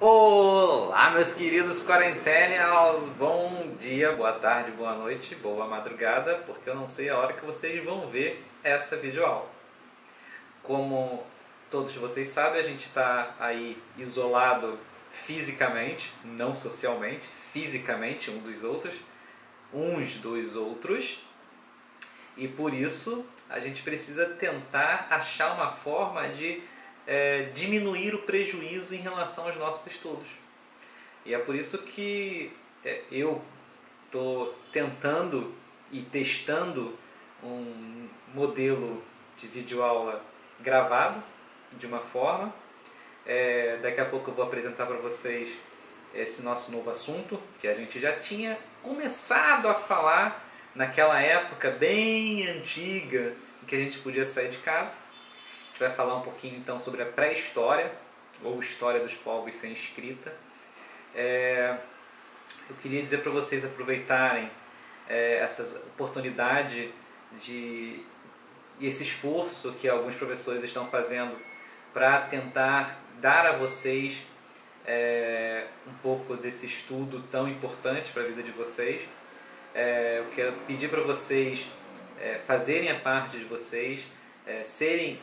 Olá, meus queridos Quarentennials! Bom dia, boa tarde, boa noite, boa madrugada, porque eu não sei a hora que vocês vão ver essa videoaula. Como todos vocês sabem, a gente está aí isolado fisicamente, não socialmente, fisicamente uns dos outros, e por isso a gente precisa tentar achar uma forma de diminuir o prejuízo em relação aos nossos estudos. E é por isso que eu estou tentando e testando um modelo de videoaula gravado de uma forma. Daqui a pouco eu vou apresentar para vocês esse nosso novo assunto, que a gente já tinha começado a falar naquela época bem antiga em que a gente podia sair de casa. A gente vai falar um pouquinho então sobre a pré-história, ou história dos povos sem escrita. Eu queria dizer para vocês aproveitarem essa oportunidade e esse esforço que alguns professores estão fazendo para tentar dar a vocês um pouco desse estudo tão importante para a vida de vocês. Eu quero pedir para vocês fazerem a parte de vocês,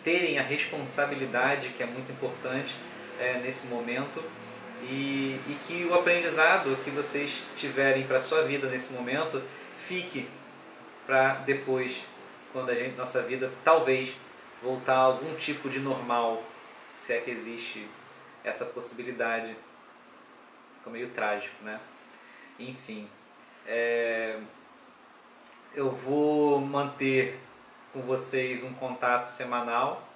terem a responsabilidade, que é muito importante nesse momento, e que o aprendizado que vocês tiverem para a sua vida nesse momento fique para depois, quando nossa vida talvez voltar a algum tipo de normal, se é que existe essa possibilidade. Ficou meio trágico, né? Enfim, eu vou manter com vocês um contato semanal.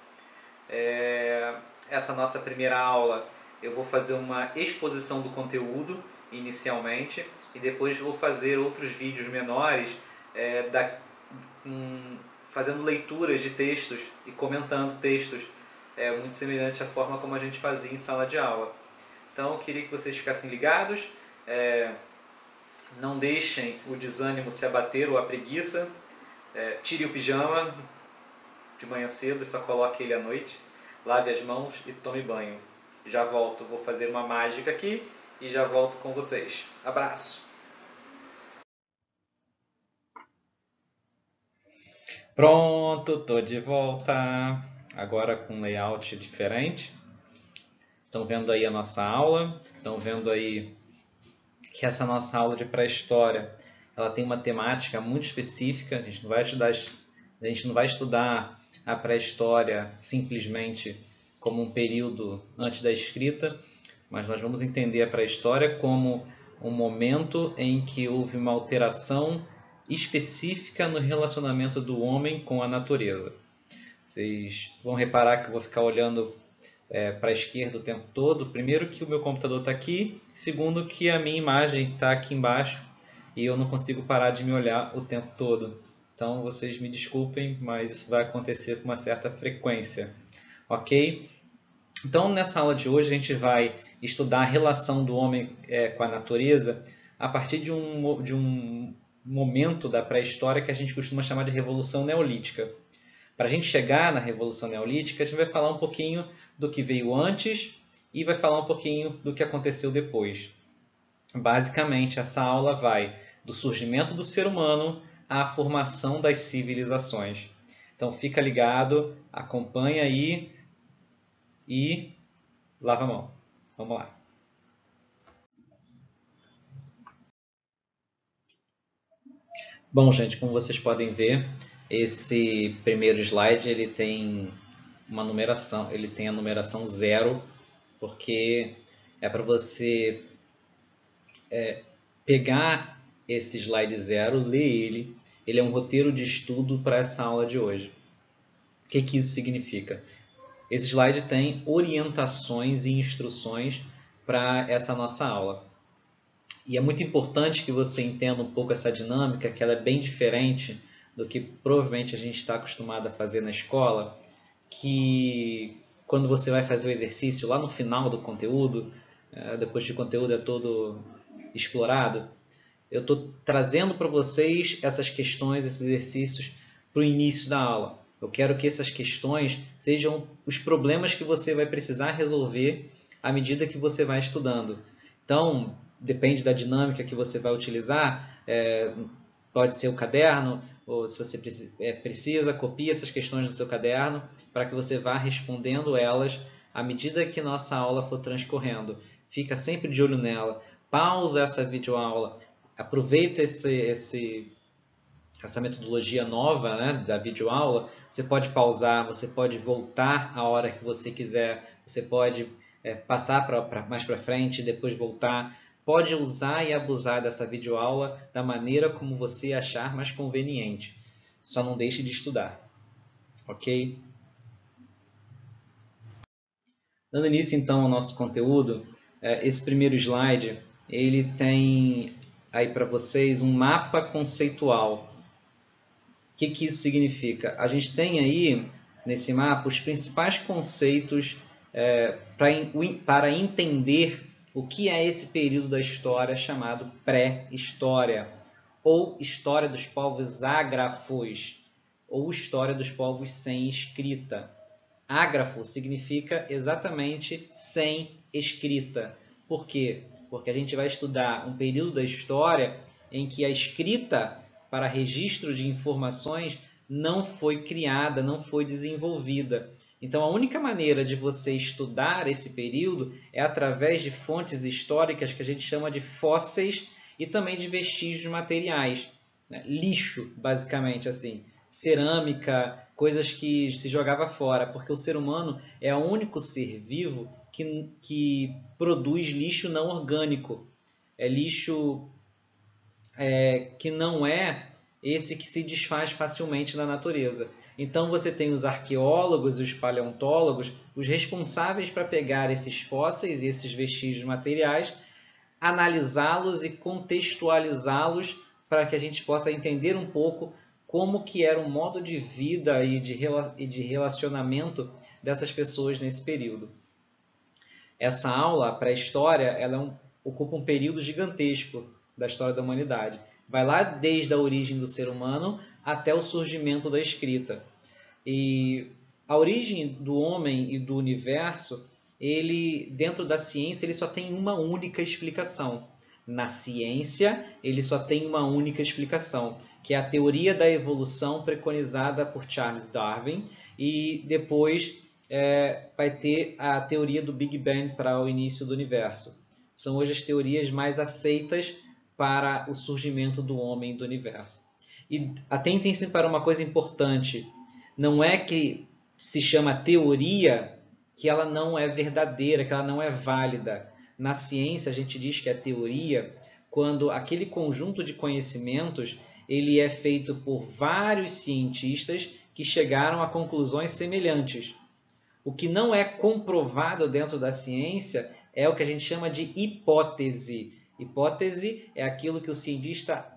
Essa nossa primeira aula eu vou fazer uma exposição do conteúdo inicialmente, e depois vou fazer outros vídeos menores fazendo leituras de textos e comentando textos, muito semelhante à forma como a gente fazia em sala de aula. Então eu queria que vocês ficassem ligados, não deixem o desânimo se abater ou a preguiça, tire o pijama de manhã cedo e só coloque ele à noite, lave as mãos e tome banho. Já volto, vou fazer uma mágica aqui e já volto com vocês. Abraço! Pronto, tô de volta. Agora com um layout diferente. Estão vendo aí a nossa aula? Estão vendo aí que essa nossa aula de pré-história, ela tem uma temática muito específica. A gente não vai estudar a pré-história simplesmente como um período antes da escrita, mas nós vamos entender a pré-história como um momento em que houve uma alteração específica no relacionamento do homem com a natureza. Vocês vão reparar que eu vou ficar olhando para a esquerda o tempo todo. Primeiro, que o meu computador está aqui. Segundo, que a minha imagem está aqui embaixo e eu não consigo parar de me olhar o tempo todo. Então vocês me desculpem, mas isso vai acontecer com uma certa frequência. Ok? Então nessa aula de hoje a gente vai estudar a relação do homem com a natureza a partir de um momento da pré-história que a gente costuma chamar de Revolução Neolítica. Para a gente chegar na Revolução Neolítica, a gente vai falar um pouquinho do que veio antes e vai falar um pouquinho do que aconteceu depois. Basicamente, essa aula vai do surgimento do ser humano à formação das civilizações. Então fica ligado, acompanha aí e lava a mão. Vamos lá. Bom, gente, como vocês podem ver, esse primeiro slide ele tem uma numeração, ele tem a numeração 0, porque é para você pegar esse slide 0, ler ele. Ele é um roteiro de estudo para essa aula de hoje. O que isso significa? Esse slide tem orientações e instruções para essa nossa aula. E é muito importante que você entenda um pouco essa dinâmica, que ela é bem diferente do que provavelmente a gente está acostumado a fazer na escola, que quando você vai fazer o exercício lá no final do conteúdo, depois que o conteúdo é todo explorado, eu estou trazendo para vocês essas questões, esses exercícios para o início da aula. Eu quero que essas questões sejam os problemas que você vai precisar resolver à medida que você vai estudando. Então, depende da dinâmica que você vai utilizar, pode ser o caderno, ou se você precisa, copie essas questões no seu caderno para que você vá respondendo elas à medida que nossa aula for transcorrendo. Fica sempre de olho nela, pausa essa videoaula, aproveita essa metodologia nova, né, da videoaula. Você pode pausar, você pode voltar a hora que você quiser, você pode passar mais para frente e depois voltar. Pode usar e abusar dessa videoaula da maneira como você achar mais conveniente. Só não deixe de estudar, ok? Dando início então ao nosso conteúdo, esse primeiro slide ele tem aí para vocês um mapa conceitual. O que isso significa? A gente tem aí nesse mapa os principais conceitos para entender o que é esse período da história chamado pré-história, ou história dos povos ágrafos, ou história dos povos sem escrita. Ágrafo significa exatamente sem escrita. Por quê? Porque a gente vai estudar um período da história em que a escrita para registro de informações não foi criada, não foi desenvolvida. Então, a única maneira de você estudar esse período é através de fontes históricas que a gente chama de fósseis e também de vestígios materiais. Né? Lixo, basicamente, assim. Cerâmica, coisas que se jogava fora, porque o ser humano é o único ser vivo que produz lixo não orgânico. É lixo que não é esse que se desfaz facilmente na natureza. Então você tem os arqueólogos, os paleontólogos, os responsáveis para pegar esses fósseis e esses vestígios materiais, analisá-los e contextualizá-los para que a gente possa entender um pouco como que era o modo de vida e de relacionamento dessas pessoas nesse período. Essa aula, a pré-história, ela ocupa um período gigantesco da história da humanidade. Vai lá desde a origem do ser humano até o surgimento da escrita. E a origem do homem e do universo, dentro da ciência, ele só tem uma única explicação. Na ciência, ele só tem uma única explicação, que é a teoria da evolução preconizada por Charles Darwin, e depois vai ter a teoria do Big Bang para o início do universo. São hoje as teorias mais aceitas para o surgimento do homem e do universo. E atentem-se para uma coisa importante, não é que se chama teoria que ela não é verdadeira, que ela não é válida. Na ciência, a gente diz que é teoria quando aquele conjunto de conhecimentos ele é feito por vários cientistas que chegaram a conclusões semelhantes. O que não é comprovado dentro da ciência é o que a gente chama de hipótese. Hipótese é aquilo que o cientista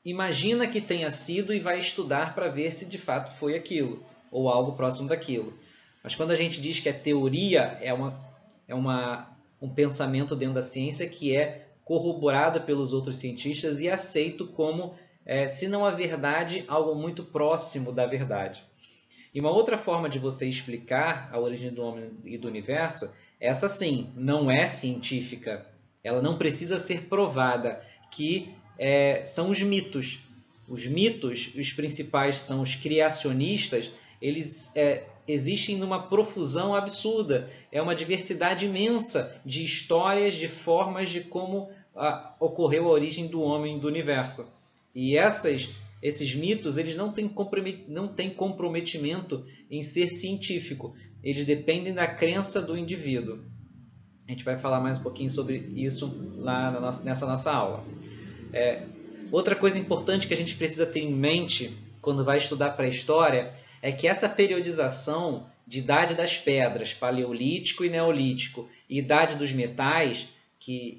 imagina que tenha sido e vai estudar para ver se de fato foi aquilo, ou algo próximo daquilo. Mas quando a gente diz que é teoria, um pensamento dentro da ciência que é corroborado pelos outros cientistas e aceito como, se não a verdade, algo muito próximo da verdade. E uma outra forma de você explicar a origem do homem e do universo, essa sim, não é científica. Ela não precisa ser provada, que são os mitos. Os mitos, os principais são os criacionistas, eles existem numa profusão absurda. É uma diversidade imensa de histórias, de formas de como ocorreu a origem do homem e do universo. E esses mitos eles não têm comprometimento em ser científico. Eles dependem da crença do indivíduo. A gente vai falar mais um pouquinho sobre isso lá nessa nossa aula. Outra coisa importante que a gente precisa ter em mente quando vai estudar pré-história é que essa periodização de idade das pedras, paleolítico e neolítico, e idade dos metais, que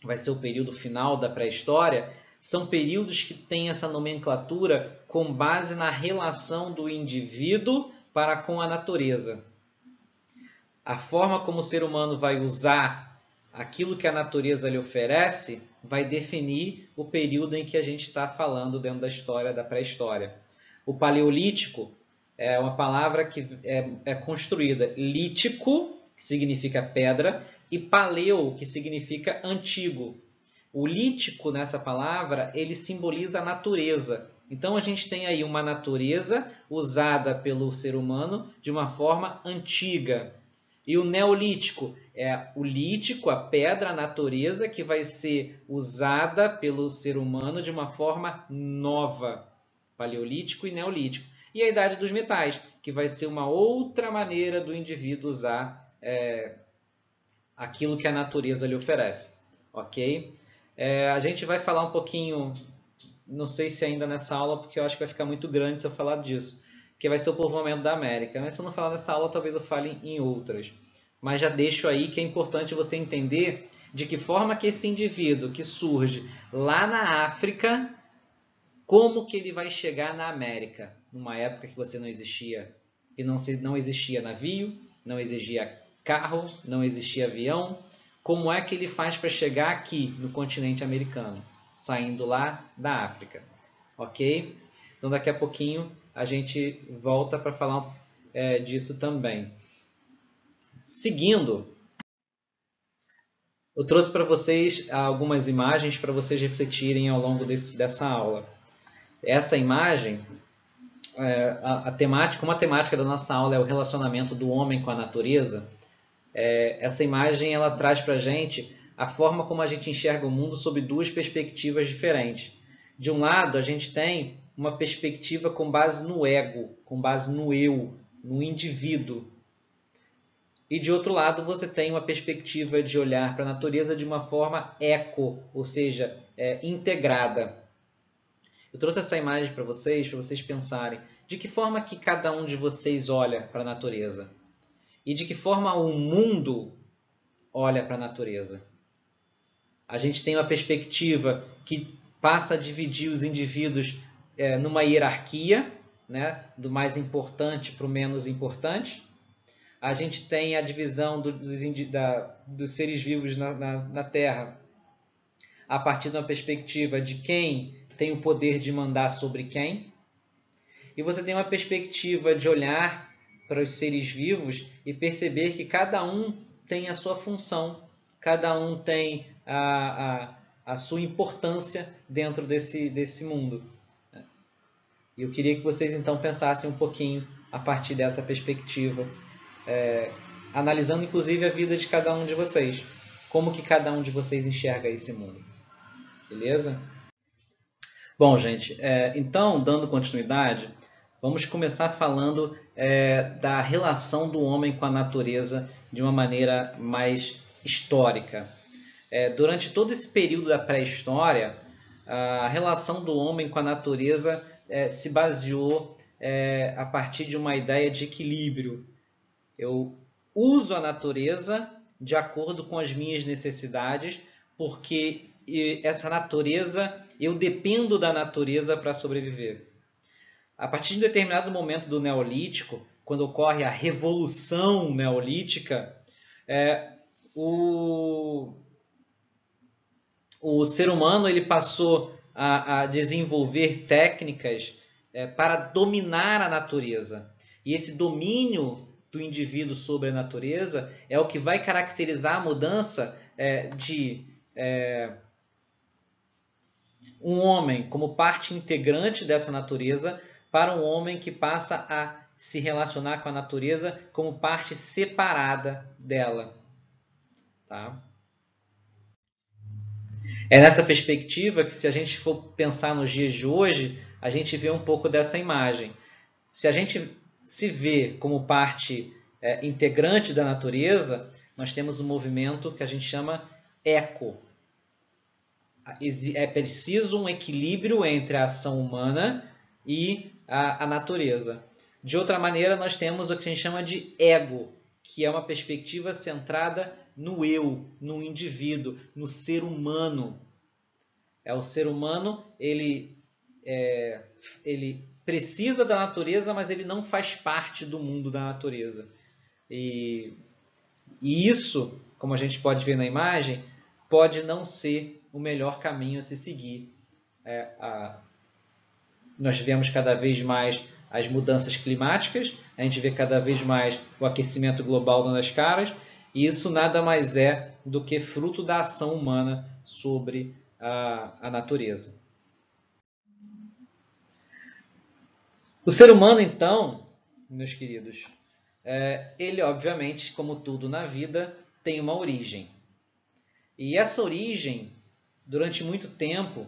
vai ser o período final da pré-história, são períodos que têm essa nomenclatura com base na relação do indivíduo para com a natureza. A forma como o ser humano vai usar aquilo que a natureza lhe oferece vai definir o período em que a gente está falando dentro da história da pré-história. O paleolítico é uma palavra que é construída lítico, que significa pedra, e paleo, que significa antigo. O lítico nessa palavra, ele simboliza a natureza. Então a gente tem aí uma natureza usada pelo ser humano de uma forma antiga. E o neolítico é o lítico, a pedra, a natureza, que vai ser usada pelo ser humano de uma forma nova. Paleolítico e neolítico. E a idade dos metais, que vai ser uma outra maneira do indivíduo usar aquilo que a natureza lhe oferece. Ok? A gente vai falar um pouquinho, não sei se ainda nessa aula, porque eu acho que vai ficar muito grande se eu falar disso, que vai ser o povoamento da América. Mas se eu não falar nessa aula, talvez eu fale em outras. Mas já deixo aí que é importante você entender de que forma que esse indivíduo que surge lá na África, como que ele vai chegar na América, numa época que você não existia, que não existia navio, não existia carro, não existia avião. Como é que ele faz para chegar aqui no continente americano, saindo lá da África? Ok? Então daqui a pouquinho a gente volta para falar disso também. Seguindo, eu trouxe para vocês algumas imagens para vocês refletirem ao longo dessa aula. Essa imagem, como a temática da nossa aula é o relacionamento do homem com a natureza, essa imagem ela traz para a gente a forma como a gente enxerga o mundo sob duas perspectivas diferentes. De um lado, a gente tem uma perspectiva com base no ego, com base no eu, no indivíduo. E de outro lado, você tem uma perspectiva de olhar para a natureza de uma forma eco, ou seja, integrada. Eu trouxe essa imagem para vocês pensarem de que forma que cada um de vocês olha para a natureza e de que forma o mundo olha para a natureza. A gente tem uma perspectiva que passa a dividir os indivíduos numa hierarquia, né, do mais importante para o menos importante. A gente tem a divisão dos seres vivos na Terra a partir de uma perspectiva de quem tem o poder de mandar sobre quem. E você tem uma perspectiva de olhar para os seres vivos e perceber que cada um tem a sua função, cada um tem a sua importância dentro desse mundo. E eu queria que vocês então pensassem um pouquinho a partir dessa perspectiva, analisando inclusive a vida de cada um de vocês. Como que cada um de vocês enxerga esse mundo. Beleza? Bom, gente, então, dando continuidade, vamos começar falando da relação do homem com a natureza de uma maneira mais histórica. Durante todo esse período da pré-história, a relação do homem com a natureza se baseou a partir de uma ideia de equilíbrio. Eu uso a natureza de acordo com as minhas necessidades, porque essa natureza, eu dependo da natureza para sobreviver. A partir de um determinado momento do Neolítico, quando ocorre a Revolução Neolítica, o ser humano ele passou a desenvolver técnicas para dominar a natureza. E esse domínio do indivíduo sobre a natureza é o que vai caracterizar a mudança de um homem como parte integrante dessa natureza para um homem que passa a se relacionar com a natureza como parte separada dela. Tá? É nessa perspectiva que, se a gente for pensar nos dias de hoje, a gente vê um pouco dessa imagem. Se a gente se vê como parte integrante da natureza, nós temos um movimento que a gente chama eco. É preciso um equilíbrio entre a ação humana e a natureza. De outra maneira, nós temos o que a gente chama de ego, que é uma perspectiva centrada no eu, no indivíduo, no ser humano. O ser humano, ele precisa da natureza, mas ele não faz parte do mundo da natureza. E isso, como a gente pode ver na imagem, pode não ser o melhor caminho a se seguir. Nós vemos cada vez mais as mudanças climáticas, a gente vê cada vez mais o aquecimento global dando as caras, e isso nada mais é do que fruto da ação humana sobre a natureza. O ser humano, então, meus queridos, ele obviamente, como tudo na vida, tem uma origem. E essa origem, durante muito tempo,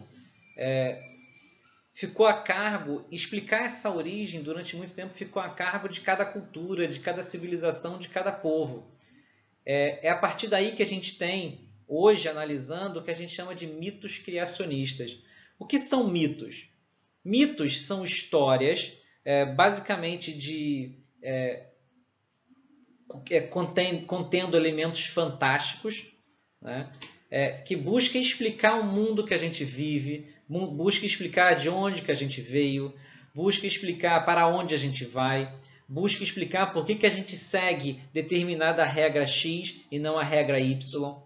ficou a cargo, explicar essa origem durante muito tempo ficou a cargo de cada cultura, de cada civilização, de cada povo. É a partir daí que a gente tem, hoje, analisando, o que a gente chama de mitos criacionistas. O que são mitos? Mitos são histórias, basicamente, contendo elementos fantásticos, né? Que busca explicar o mundo que a gente vive, busca explicar de onde que a gente veio, busca explicar para onde a gente vai, busca explicar por que a gente segue determinada regra X e não a regra Y.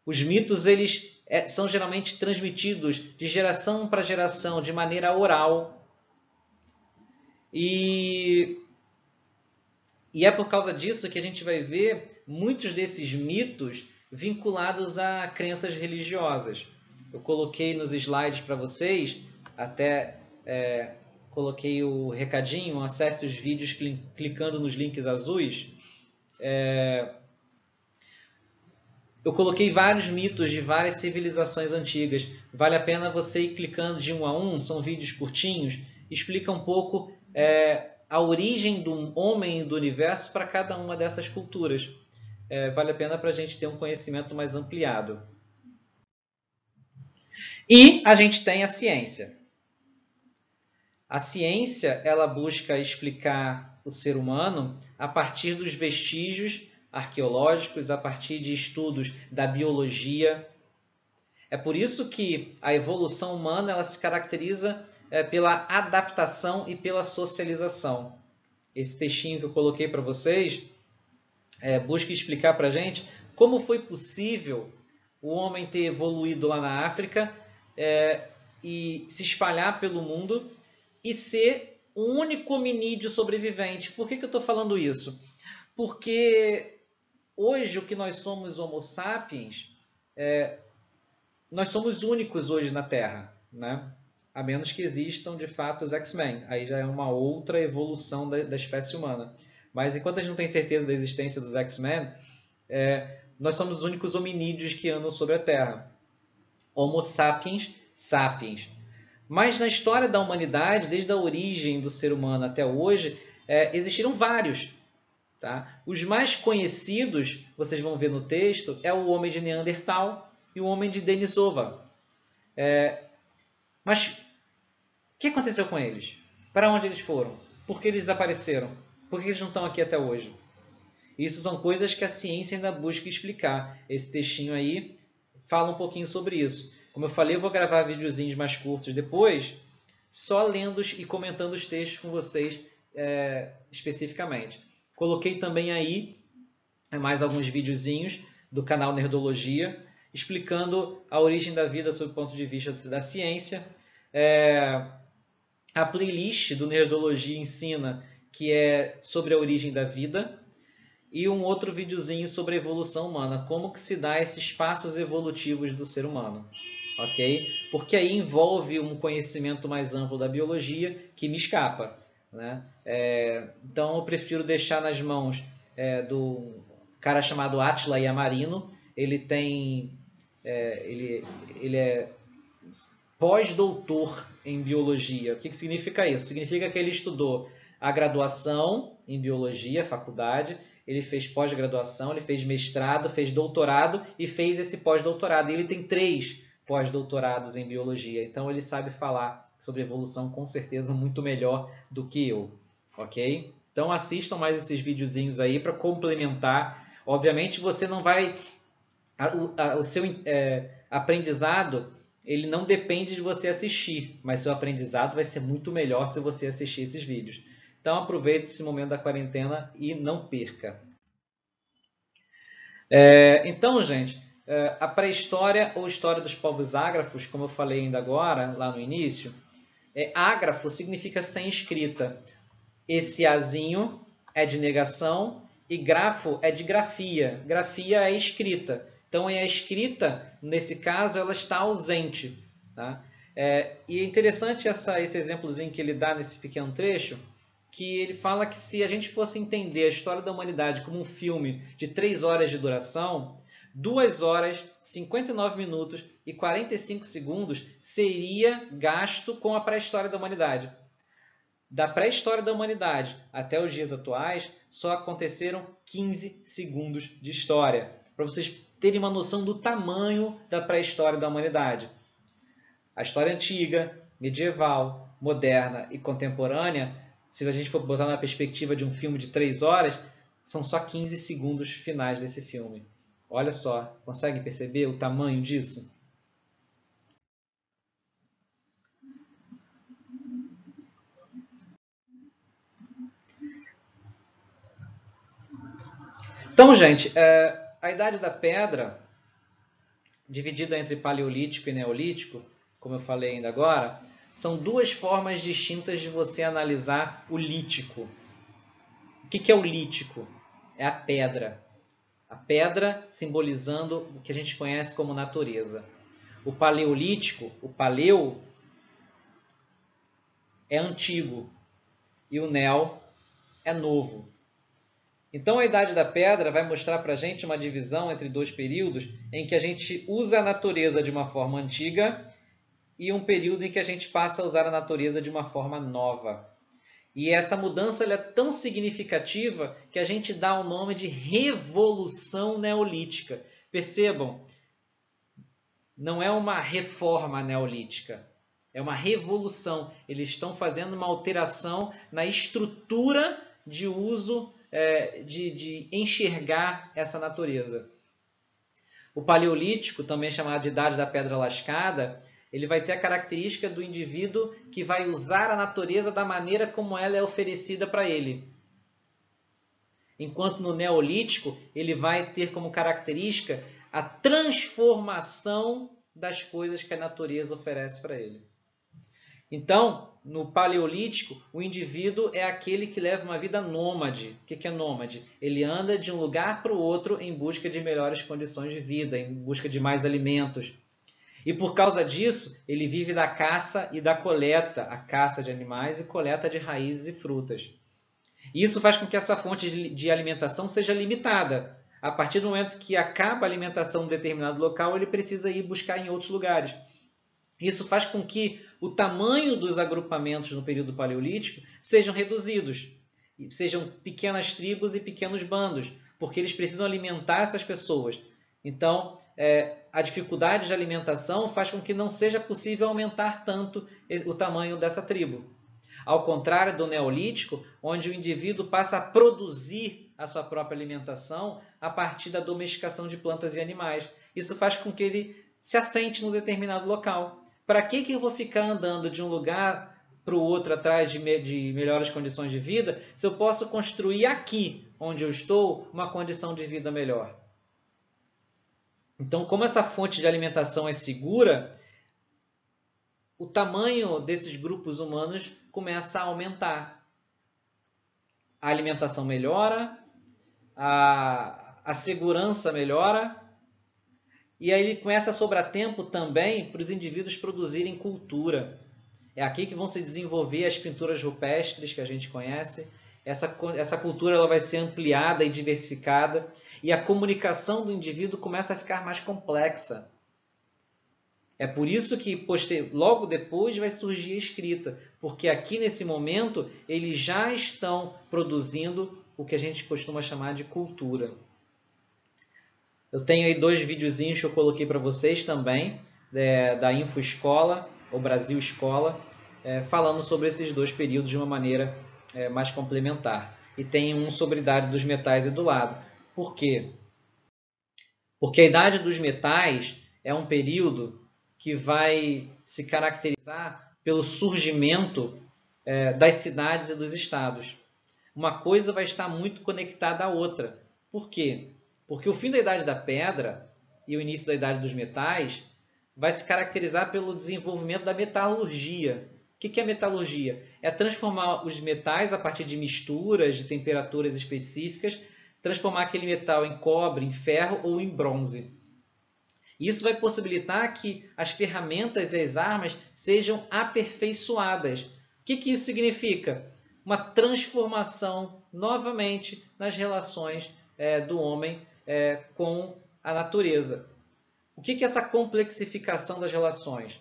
Os mitos eles são geralmente transmitidos de geração para geração, de maneira oral. E é por causa disso que a gente vai ver muitos desses mitos vinculados a crenças religiosas. Eu coloquei nos slides para vocês, até coloquei o recadinho, acesse os vídeos clicando nos links azuis. Eu coloquei vários mitos de várias civilizações antigas. Vale a pena você ir clicando de um a um, são vídeos curtinhos, explica um pouco a origem do homem e do universo para cada uma dessas culturas. Vale a pena para a gente ter um conhecimento mais ampliado. E a gente tem a ciência. A ciência ela busca explicar o ser humano a partir dos vestígios arqueológicos, a partir de estudos da biologia. É por isso que a evolução humana ela se caracteriza pela adaptação e pela socialização. Esse textinho que eu coloquei para vocês busca explicar para a gente como foi possível o homem ter evoluído lá na África e se espalhar pelo mundo e ser o único hominídeo sobrevivente. Por que eu estou falando isso? Porque hoje o que nós somos Homo sapiens, nós somos únicos hoje na Terra, né? A menos que existam de fato os X-Men. Aí já é uma outra evolução da espécie humana. Mas enquanto a gente não tem certeza da existência dos X-Men, nós somos os únicos hominídeos que andam sobre a Terra. Homo sapiens sapiens. Mas na história da humanidade, desde a origem do ser humano até hoje, existiram vários. Tá? Os mais conhecidos, vocês vão ver no texto, é o homem de Neandertal e o homem de Denisova. Mas o que aconteceu com eles? Para onde eles foram? Por que eles desapareceram? Por que eles não estão aqui até hoje? Isso são coisas que a ciência ainda busca explicar. Esse textinho aí fala um pouquinho sobre isso. Como eu falei, eu vou gravar videozinhos mais curtos depois, só lendo e comentando os textos com vocês especificamente. Coloquei também aí mais alguns videozinhos do canal Nerdologia, explicando a origem da vida sob o ponto de vista da ciência. A playlist do Nerdologia ensina, que é sobre a origem da vida, e um outro videozinho sobre a evolução humana, como que se dá esses passos evolutivos do ser humano. Ok? Porque aí envolve um conhecimento mais amplo da biologia que me escapa. Né? Então eu prefiro deixar nas mãos do cara chamado Átila Yamarino. Ele tem... ele é pós-doutor em biologia. O que significa isso? Significa que ele estudou a graduação em biologia, faculdade, ele fez pós-graduação, ele fez mestrado, fez doutorado e fez esse pós-doutorado. E ele tem 3 pós-doutorados em biologia, então ele sabe falar sobre evolução com certeza muito melhor do que eu, ok? Então assistam mais esses videozinhos aí para complementar. Obviamente você não vai... O seu aprendizado ele não depende de você assistir, mas seu aprendizado vai ser muito melhor se você assistir esses vídeos. Então aproveite esse momento da quarentena e não perca. Então, gente, a pré-história ou história dos povos ágrafos, como eu falei ainda agora, lá no início, Ágrafo significa sem escrita. Esse azinho é de negação e grafo é de grafia. Grafia é escrita. Então, a escrita, nesse caso, ela está ausente. Tá? E é interessante esse exemplozinho que ele dá nesse pequeno trecho, que ele fala que se a gente fosse entender a história da humanidade como um filme de 3 horas de duração, 2 horas, 59 minutos e 45 segundos seria gasto com a pré-história da humanidade. Da pré-história da humanidade até os dias atuais, só aconteceram 15 segundos de história. Para vocês terem uma noção do tamanho da pré-história da humanidade. A história antiga, medieval, moderna e contemporânea, se a gente for botar na perspectiva de um filme de 3 horas, são só 15 segundos finais desse filme. Olha só, consegue perceber o tamanho disso? Então, gente, a Idade da Pedra, dividida entre Paleolítico e Neolítico, como eu falei ainda agora, são 2 formas distintas de você analisar o lítico. O que é o lítico? É a pedra. A pedra simbolizando o que a gente conhece como natureza. O paleolítico, o paleo, é antigo e o neo é novo. Então, a Idade da Pedra vai mostrar para a gente uma divisão entre 2 períodos em que a gente usa a natureza de uma forma antiga e um período em que a gente passa a usar a natureza de uma forma nova. E essa mudança é tão significativa que a gente dá o nome de Revolução Neolítica. Percebam, não é uma reforma neolítica, é uma revolução. Eles estão fazendo uma alteração na estrutura de uso, de enxergar essa natureza. O Paleolítico, também chamado de Idade da Pedra Lascada, ele vai ter a característica do indivíduo que vai usar a natureza da maneira como ela é oferecida para ele. Enquanto no Neolítico, ele vai ter como característica a transformação das coisas que a natureza oferece para ele. Então, no Paleolítico, o indivíduo é aquele que leva uma vida nômade. O que é nômade? Ele anda de um lugar para o outro em busca de melhores condições de vida, em busca de mais alimentos. E por causa disso, ele vive da caça e da coleta, a caça de animais e coleta de raízes e frutas. Isso faz com que a sua fonte de alimentação seja limitada. A partir do momento que acaba a alimentação em um determinado local, ele precisa ir buscar em outros lugares. Isso faz com que o tamanho dos agrupamentos no período paleolítico sejam reduzidos. Sejam pequenas tribos e pequenos bandos, porque eles precisam alimentar essas pessoas. Então, a dificuldade de alimentação faz com que não seja possível aumentar tanto o tamanho dessa tribo. Ao contrário do Neolítico, onde o indivíduo passa a produzir a sua própria alimentação a partir da domesticação de plantas e animais. Isso faz com que ele se assente num determinado local. Para que eu vou ficar andando de um lugar para o outro atrás de melhores condições de vida, se eu posso construir aqui, onde eu estou, uma condição de vida melhor? Então, como essa fonte de alimentação é segura, o tamanho desses grupos humanos começa a aumentar. A alimentação melhora, a segurança melhora, e aí ele começa a sobrar tempo também para os indivíduos produzirem cultura. É aqui que vão se desenvolver as pinturas rupestres que a gente conhece. Essa cultura ela vai ser ampliada e diversificada, e a comunicação do indivíduo começa a ficar mais complexa. É por isso que logo depois vai surgir a escrita, porque aqui nesse momento eles já estão produzindo o que a gente costuma chamar de cultura. Eu tenho aí 2 videozinhos que eu coloquei para vocês também, da Info Escola, ou Brasil Escola, falando sobre esses 2 períodos de uma maneira mais complementar. E tem um sobre a Idade dos Metais e do lado. Por quê? Porque a Idade dos Metais é um período que vai se caracterizar pelo surgimento das cidades e dos estados. Uma coisa vai estar muito conectada à outra. Por quê? Porque o fim da Idade da Pedra e o início da Idade dos Metais vai se caracterizar pelo desenvolvimento da metalurgia. que é metalurgia? É transformar os metais a partir de misturas, de temperaturas específicas, transformar aquele metal em cobre, em ferro ou em bronze. Isso vai possibilitar que as ferramentas e as armas sejam aperfeiçoadas. O que isso significa? Uma transformação novamente nas relações do homem com a natureza. O que é essa complexificação das relações?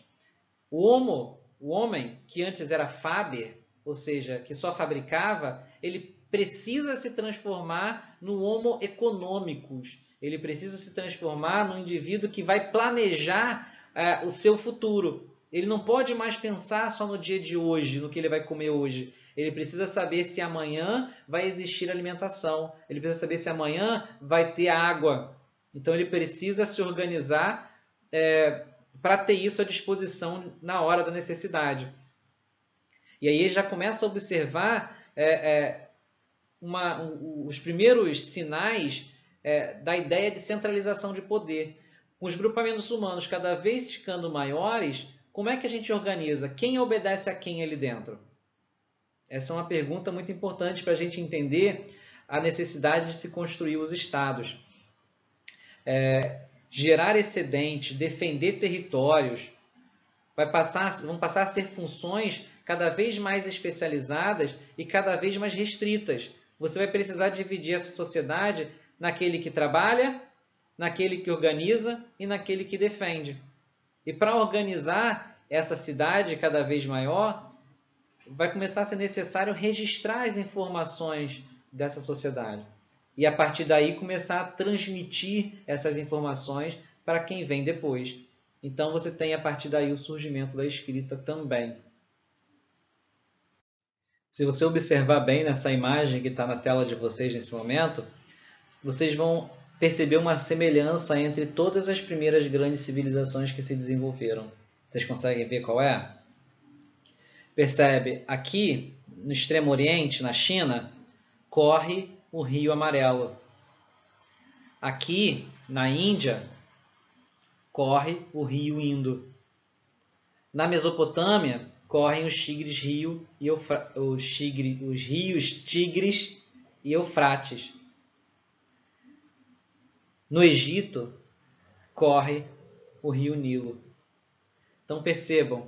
O homem, que antes era faber, ou seja, que só fabricava, ele precisa se transformar no homo economicus. Ele precisa se transformar no indivíduo que vai planejar o seu futuro. Ele não pode mais pensar só no dia de hoje, no que ele vai comer hoje. Ele precisa saber se amanhã vai existir alimentação. Ele precisa saber se amanhã vai ter água. Então ele precisa se organizar para ter isso à disposição na hora da necessidade. E aí ele já começa a observar os primeiros sinais da ideia de centralização de poder. Com os grupamentos humanos cada vez ficando maiores, como é que a gente organiza? Quem obedece a quem ali dentro? Essa é uma pergunta muito importante para a gente entender a necessidade de se construir os estados. Gerar excedentes, defender territórios, vão passar a ser funções cada vez mais especializadas e cada vez mais restritas. Você vai precisar dividir essa sociedade naquele que trabalha, naquele que organiza e naquele que defende. E para organizar essa cidade cada vez maior, vai começar a ser necessário registrar as informações dessa sociedade. E a partir daí começar a transmitir essas informações para quem vem depois. Então você tem a partir daí o surgimento da escrita também. Se você observar bem nessa imagem que está na tela de vocês nesse momento, vocês vão perceber uma semelhança entre todas as primeiras grandes civilizações que se desenvolveram. Vocês conseguem ver qual é? Percebe, aqui no Extremo Oriente, na China, corre o Rio Amarelo. Aqui na Índia, corre o Rio Indo. Na Mesopotâmia, correm os rios Tigres e Eufrates. No Egito, corre o rio Nilo. Então percebam,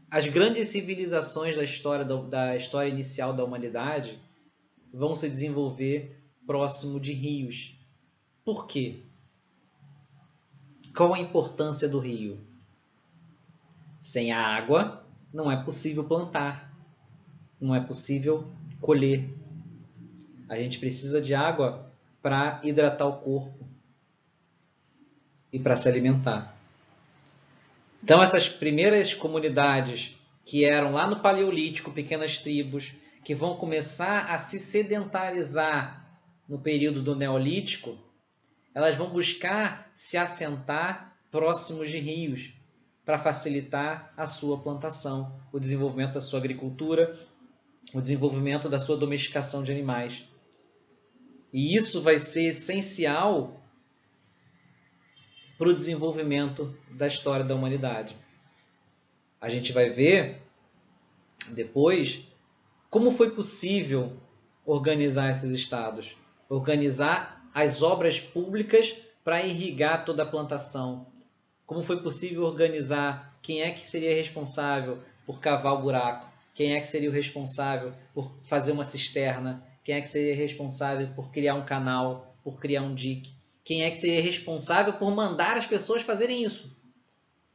as grandes civilizações da história inicial da humanidade vão se desenvolver próximo de rios. Por quê? Qual a importância do rio? Sem a água, não é possível plantar, não é possível colher. A gente precisa de água para hidratar o corpo e para se alimentar. Então, essas primeiras comunidades que eram lá no Paleolítico, pequenas tribos, que vão começar a se sedentarizar no período do Neolítico, elas vão buscar se assentar próximos de rios para facilitar a sua plantação, o desenvolvimento da sua agricultura, o desenvolvimento da sua domesticação de animais. E isso vai ser essencial para o desenvolvimento da história da humanidade. A gente vai ver depois como foi possível organizar esses estados, organizar as obras públicas para irrigar toda a plantação. Como foi possível organizar quem é que seria responsável por cavar o buraco, quem é que seria o responsável por fazer uma cisterna, quem é que seria responsável por criar um canal, por criar um dique, quem é que seria responsável por mandar as pessoas fazerem isso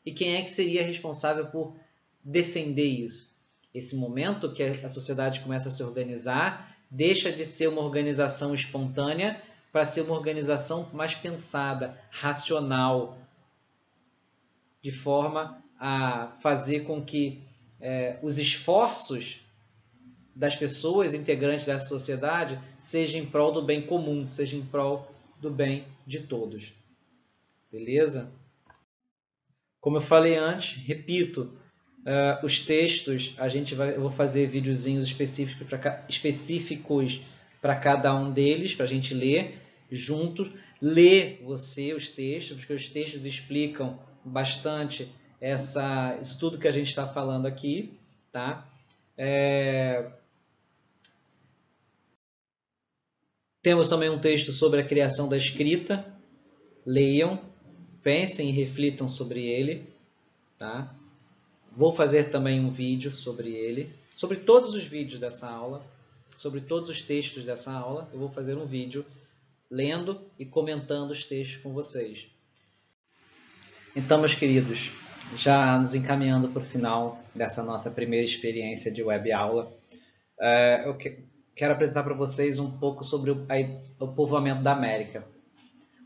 e quem é que seria responsável por defender isso. Esse momento que a sociedade começa a se organizar deixa de ser uma organização espontânea para ser uma organização mais pensada, racional, de forma a fazer com que os esforços das pessoas integrantes dessa sociedade sejam em prol do bem comum, sejam em prol do bem de todos. Beleza? Como eu falei antes, repito, os textos, eu vou fazer videozinhos específicos para cada um deles, para a gente ler juntos. Lê você os textos, porque os textos explicam bastante isso tudo que a gente está falando aqui, tá? Temos também um texto sobre a criação da escrita. Leiam, pensem e reflitam sobre ele, tá? Vou fazer também um vídeo sobre ele, sobre todos os vídeos dessa aula, sobre todos os textos dessa aula. Eu vou fazer um vídeo lendo e comentando os textos com vocês. Então, meus queridos, já nos encaminhando para o final dessa nossa primeira experiência de web aula, eu quero apresentar para vocês um pouco sobre o povoamento da América.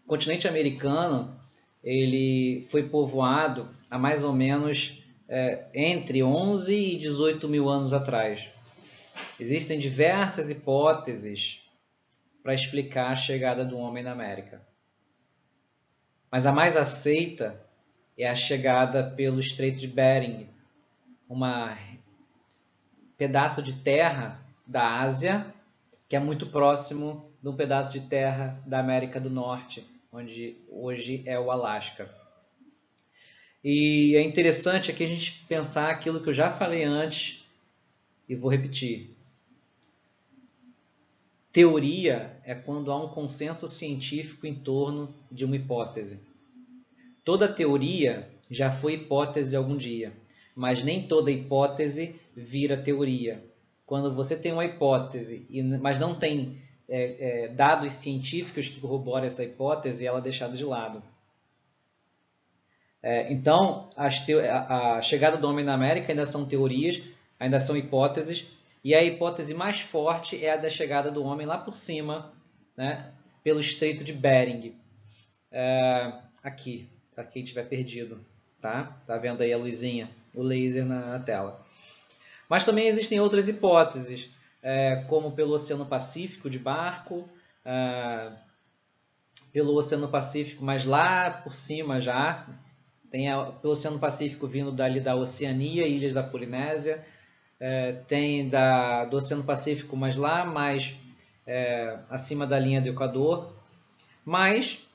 O continente americano ele foi povoado há mais ou menos entre 11 e 18 mil anos atrás. Existem diversas hipóteses para explicar a chegada do homem na América. Mas a mais aceita é a chegada pelo Estreito de Bering, um pedaço de terra da Ásia, que é muito próximo de um pedaço de terra da América do Norte, onde hoje é o Alasca. E é interessante aqui a gente pensar aquilo que eu já falei antes e vou repetir. Teoria é quando há um consenso científico em torno de uma hipótese. Toda teoria já foi hipótese algum dia, mas nem toda hipótese vira teoria. Quando você tem uma hipótese, mas não tem dados científicos que corroboram essa hipótese, ela é deixada de lado. Então, a chegada do homem na América ainda são teorias, ainda são hipóteses, e a hipótese mais forte é a da chegada do homem lá por cima, né, pelo Estreito de Bering. Aqui, para quem estiver perdido, tá? Tá vendo aí a luzinha, o laser na tela. Mas também existem outras hipóteses, como pelo Oceano Pacífico de barco, pelo Oceano Pacífico, mas lá por cima já, tem pelo Oceano Pacífico vindo dali da Oceania, ilhas da Polinésia, tem do Oceano Pacífico, mas lá mais acima da linha do Equador, mas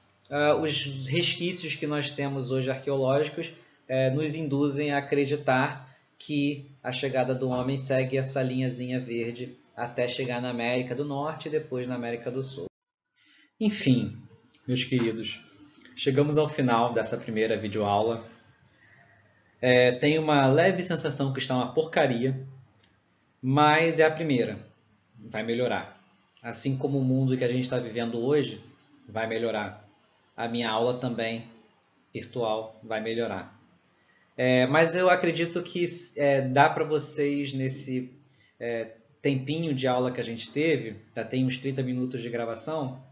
os resquícios que nós temos hoje arqueológicos nos induzem a acreditar que a chegada do homem segue essa linhazinha verde até chegar na América do Norte e depois na América do Sul. Enfim, meus queridos, chegamos ao final dessa primeira videoaula. Tenho uma leve sensação que está uma porcaria, mas é a primeira, vai melhorar. Assim como o mundo que a gente está vivendo hoje vai melhorar. A minha aula também, virtual, vai melhorar. Mas eu acredito que dá para vocês, nesse tempinho de aula que a gente teve, já tem uns 30 minutos de gravação,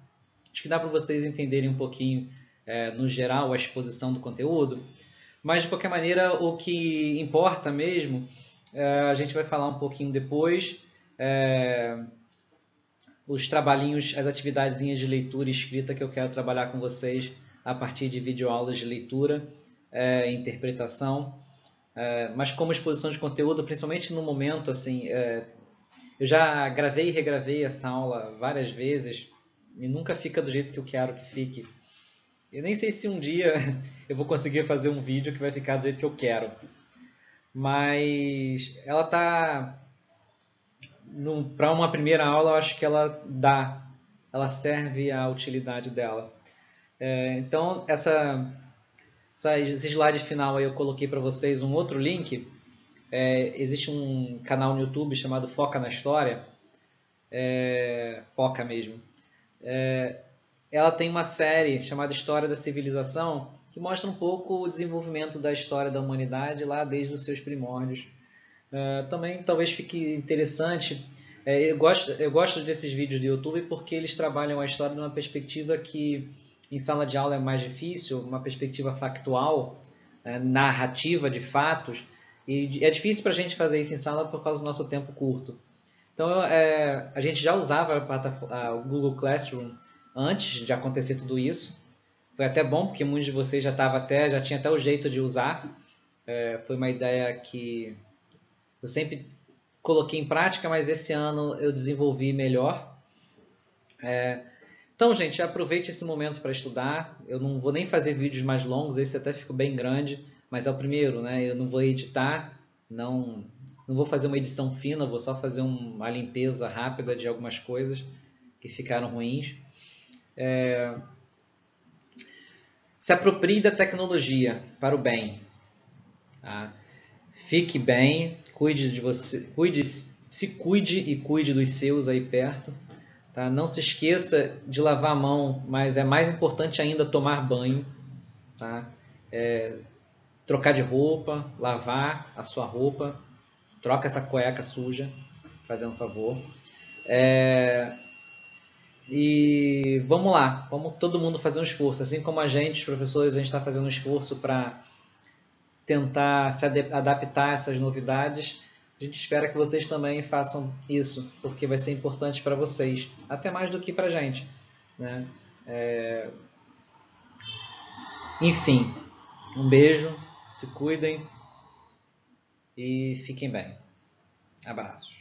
acho que dá para vocês entenderem um pouquinho, no geral, a exposição do conteúdo. Mas, de qualquer maneira, o que importa mesmo, a gente vai falar um pouquinho depois, os trabalhinhos, as atividadezinhas de leitura e escrita que eu quero trabalhar com vocês a partir de videoaulas de leitura e interpretação. Mas como exposição de conteúdo, principalmente no momento, assim, eu já gravei e regravei essa aula várias vezes e nunca fica do jeito que eu quero que fique. Eu nem sei se um dia eu vou conseguir fazer um vídeo que vai ficar do jeito que eu quero. Mas ela está... Para uma primeira aula, eu acho que ela serve à utilidade dela. Então, esse slide final aí eu coloquei para vocês um outro link. Existe um canal no YouTube chamado Foca na História. Foca mesmo. Ela tem uma série chamada História da Civilização, que mostra um pouco o desenvolvimento da história da humanidade lá desde os seus primórdios. Também talvez fique interessante. Eu gosto desses vídeos do YouTube porque eles trabalham a história de uma perspectiva que em sala de aula é mais difícil, uma perspectiva factual, narrativa de fatos, e é difícil para a gente fazer isso em sala por causa do nosso tempo curto. Então, a gente já usava o Google Classroom antes de acontecer tudo isso. Foi até bom, porque muitos de vocês já tinha até o jeito de usar. Foi uma ideia que eu sempre coloquei em prática, mas esse ano eu desenvolvi melhor. Então, gente, aproveite esse momento para estudar. Eu não vou nem fazer vídeos mais longos, esse até ficou bem grande, mas é o primeiro, né? Eu não vou editar, não vou fazer uma edição fina, vou só fazer uma limpeza rápida de algumas coisas que ficaram ruins. Se aproprie da tecnologia para o bem. Tá? Fique bem, cuide de você, se cuide e cuide dos seus aí perto. Tá? Não se esqueça de lavar a mão, mas é mais importante ainda tomar banho. Tá? Trocar de roupa, lavar a sua roupa, troca essa cueca suja, fazendo um favor. E vamos lá, vamos todo mundo fazer um esforço. Assim como a gente, os professores, a gente está fazendo um esforço para tentar se adaptar a essas novidades. A gente espera que vocês também façam isso, porque vai ser importante para vocês, até mais do que para a gente, né? Enfim, um beijo, se cuidem e fiquem bem. Abraços.